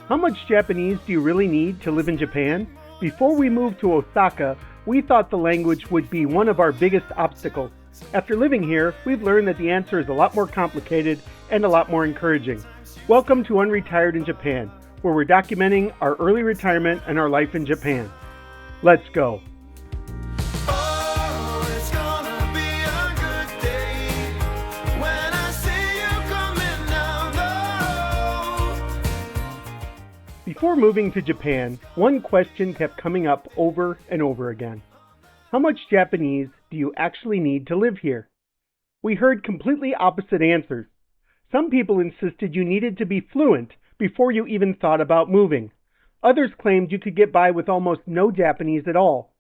How much Japanese do you really need to live in Japan? Before we moved to Osaka, we thought the language would be one of our biggest obstacles. After living here, we've learned that the answer is a lot more complicated and a lot more encouraging. Welcome to Unretired in Japan, where we're documenting our early retirement and our life in Japan. Let's go. Before moving to Japan, one question kept coming up over and over again. How much Japanese do you actually need to live here? We heard completely opposite answers. Some people insisted you needed to be fluent before you even thought about moving. Others claimed you could get by with almost no Japanese at all.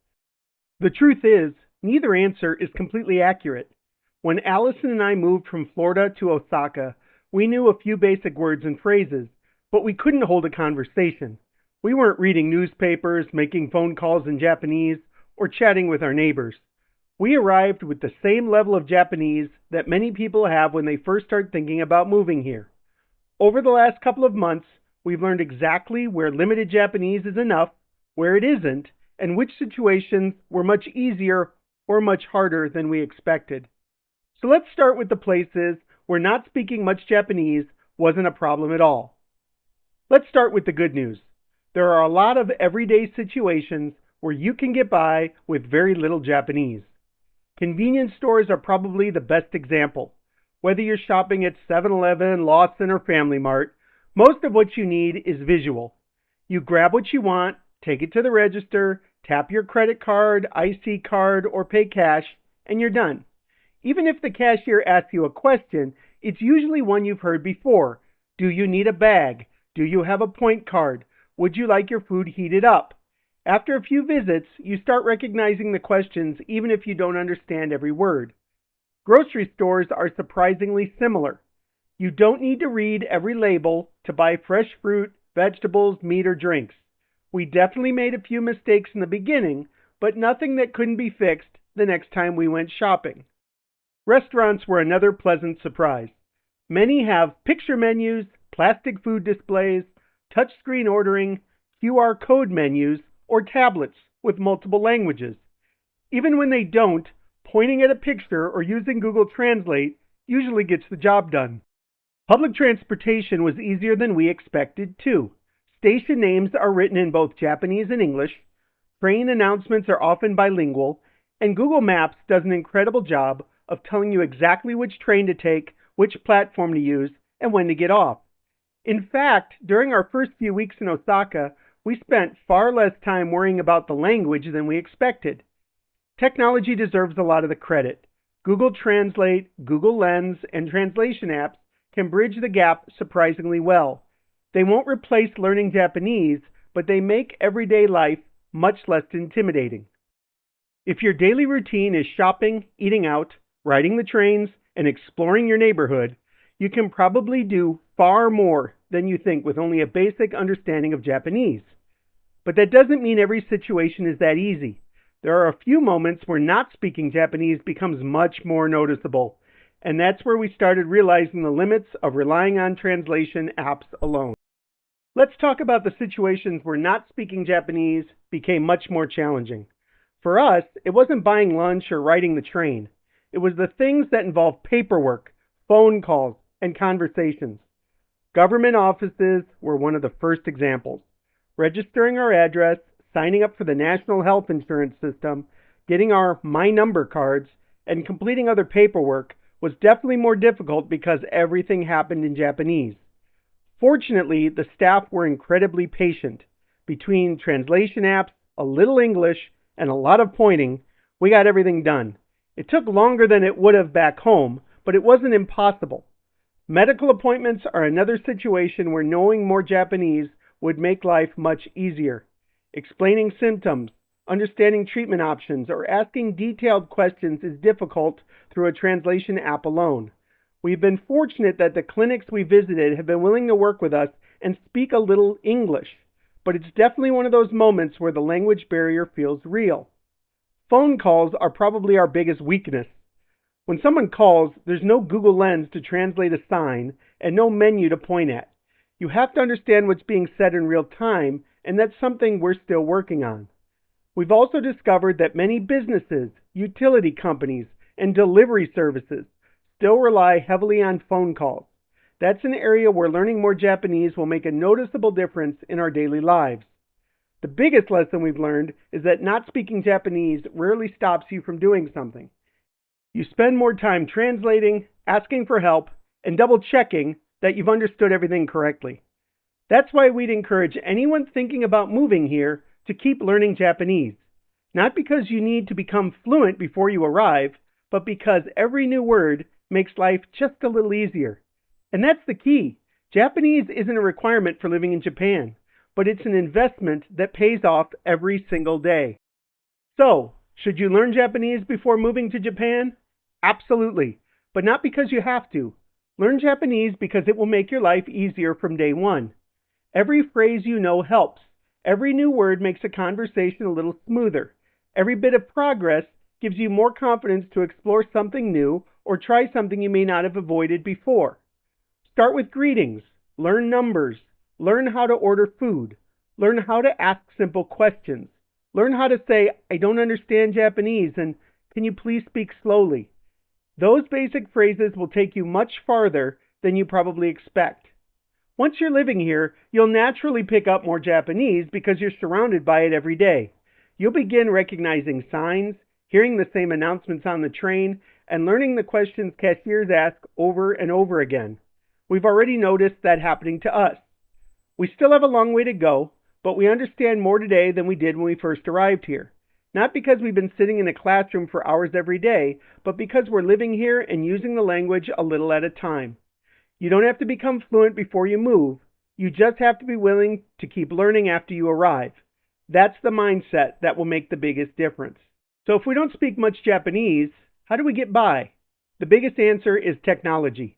The truth is, neither answer is completely accurate. When Allison and I moved from Florida to Osaka, we knew a few basic words and phrases, but we couldn't hold a conversation. We weren't reading newspapers, making phone calls in Japanese, or chatting with our neighbors. We arrived with the same level of Japanese that many people have when they first start thinking about moving here. Over the last couple of months, we've learned exactly where limited Japanese is enough, where it isn't, and which situations were much easier or much harder than we expected. So let's start with the places where not speaking much Japanese wasn't a problem at all. Let's start with the good news. There are a lot of everyday situations where you can get by with very little Japanese. Convenience stores are probably the best example. Whether you're shopping at 7-Eleven, Lawson, or Family Mart, most of what you need is visual. You grab what you want, take it to the register, tap your credit card, IC card, or pay cash, and you're done. Even if the cashier asks you a question, it's usually one you've heard before. Do you need a bag? Do you have a point card? Would you like your food heated up? After a few visits, you start recognizing the questions even if you don't understand every word. Grocery stores are surprisingly similar. You don't need to read every label to buy fresh fruit, vegetables, meat, or drinks. We definitely made a few mistakes in the beginning, but nothing that couldn't be fixed the next time we went shopping. Restaurants were another pleasant surprise. Many have picture menus, plastic food displays, touchscreen ordering, QR code menus, or tablets with multiple languages. Even when they don't, pointing at a picture or using Google Translate usually gets the job done. Public transportation was easier than we expected, too. Station names are written in both Japanese and English, train announcements are often bilingual, and Google Maps does an incredible job of telling you exactly which train to take, which platform to use, and when to get off. In fact, during our first few weeks in Osaka, we spent far less time worrying about the language than we expected. Technology deserves a lot of the credit. Google Translate, Google Lens, and translation apps can bridge the gap surprisingly well. They won't replace learning Japanese, but they make everyday life much less intimidating. If your daily routine is shopping, eating out, riding the trains, and exploring your neighborhood, you can probably do far more than you think with only a basic understanding of Japanese. But that doesn't mean every situation is that easy. There are a few moments where not speaking Japanese becomes much more noticeable, and that's where we started realizing the limits of relying on translation apps alone. Let's talk about the situations where not speaking Japanese became much more challenging. For us, it wasn't buying lunch or riding the train. It was the things that involved paperwork, phone calls, and conversations. Government offices were one of the first examples. Registering our address, signing up for the National Health Insurance System, getting our My Number cards, and completing other paperwork was definitely more difficult because everything happened in Japanese. Fortunately, the staff were incredibly patient. Between translation apps, a little English, and a lot of pointing, we got everything done. It took longer than it would have back home, but it wasn't impossible. Medical appointments are another situation where knowing more Japanese would make life much easier. Explaining symptoms, understanding treatment options, or asking detailed questions is difficult through a translation app alone. We've been fortunate that the clinics we visited have been willing to work with us and speak a little English, but it's definitely one of those moments where the language barrier feels real. Phone calls are probably our biggest weakness. When someone calls, there's no Google Lens to translate a sign and no menu to point at. You have to understand what's being said in real time, and that's something we're still working on. We've also discovered that many businesses, utility companies, and delivery services still rely heavily on phone calls. That's an area where learning more Japanese will make a noticeable difference in our daily lives. The biggest lesson we've learned is that not speaking Japanese rarely stops you from doing something. You spend more time translating, asking for help, and double checking that you've understood everything correctly. That's why we'd encourage anyone thinking about moving here to keep learning Japanese. Not because you need to become fluent before you arrive, but because every new word makes life just a little easier. And that's the key. Japanese isn't a requirement for living in Japan, but it's an investment that pays off every single day. So, should you learn Japanese before moving to Japan? Absolutely, but not because you have to. Learn Japanese because it will make your life easier from day one. Every phrase you know helps. Every new word makes a conversation a little smoother. Every bit of progress gives you more confidence to explore something new or try something you may not have avoided before. Start with greetings. Learn numbers. Learn how to order food. Learn how to ask simple questions. Learn how to say, I don't understand Japanese, and can you please speak slowly? Those basic phrases will take you much farther than you probably expect. Once you're living here, you'll naturally pick up more Japanese because you're surrounded by it every day. You'll begin recognizing signs, hearing the same announcements on the train, and learning the questions cashiers ask over and over again. We've already noticed that happening to us. We still have a long way to go, but we understand more today than we did when we first arrived here. Not because we've been sitting in a classroom for hours every day, but because we're living here and using the language a little at a time. You don't have to become fluent before you move. You just have to be willing to keep learning after you arrive. That's the mindset that will make the biggest difference. So if we don't speak much Japanese, how do we get by? The biggest answer is technology.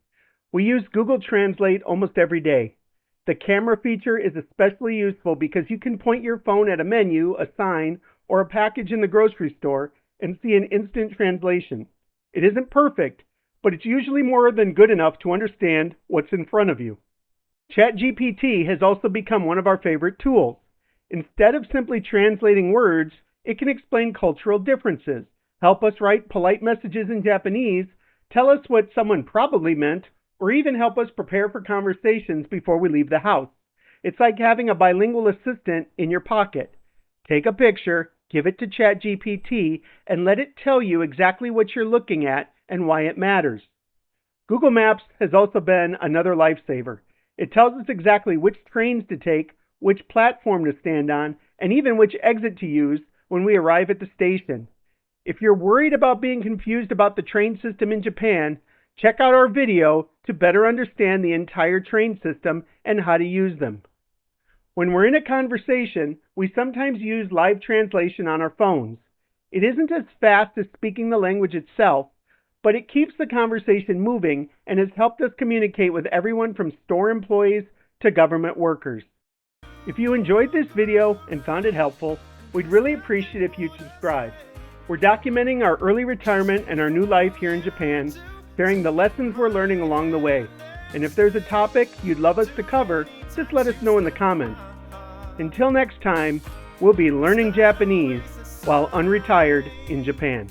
We use Google Translate almost every day. The camera feature is especially useful because you can point your phone at a menu, a sign, or a package in the grocery store and see an instant translation. It isn't perfect, but it's usually more than good enough to understand what's in front of you. ChatGPT has also become one of our favorite tools. Instead of simply translating words, it can explain cultural differences, help us write polite messages in Japanese, tell us what someone probably meant, or even help us prepare for conversations before we leave the house. It's like having a bilingual assistant in your pocket. Take a picture, give it to ChatGPT, and let it tell you exactly what you're looking at and why it matters. Google Maps has also been another lifesaver. It tells us exactly which trains to take, which platform to stand on, and even which exit to use when we arrive at the station. If you're worried about being confused about the train system in Japan, check out our video to better understand the entire train system and how to use them. When we're in a conversation, we sometimes use live translation on our phones. It isn't as fast as speaking the language itself, but it keeps the conversation moving and has helped us communicate with everyone from store employees to government workers. If you enjoyed this video and found it helpful, we'd really appreciate it if you'd subscribe. We're documenting our early retirement and our new life here in Japan, sharing the lessons we're learning along the way. And if there's a topic you'd love us to cover, just let us know in the comments. Until next time, we'll be learning Japanese while unretired in Japan.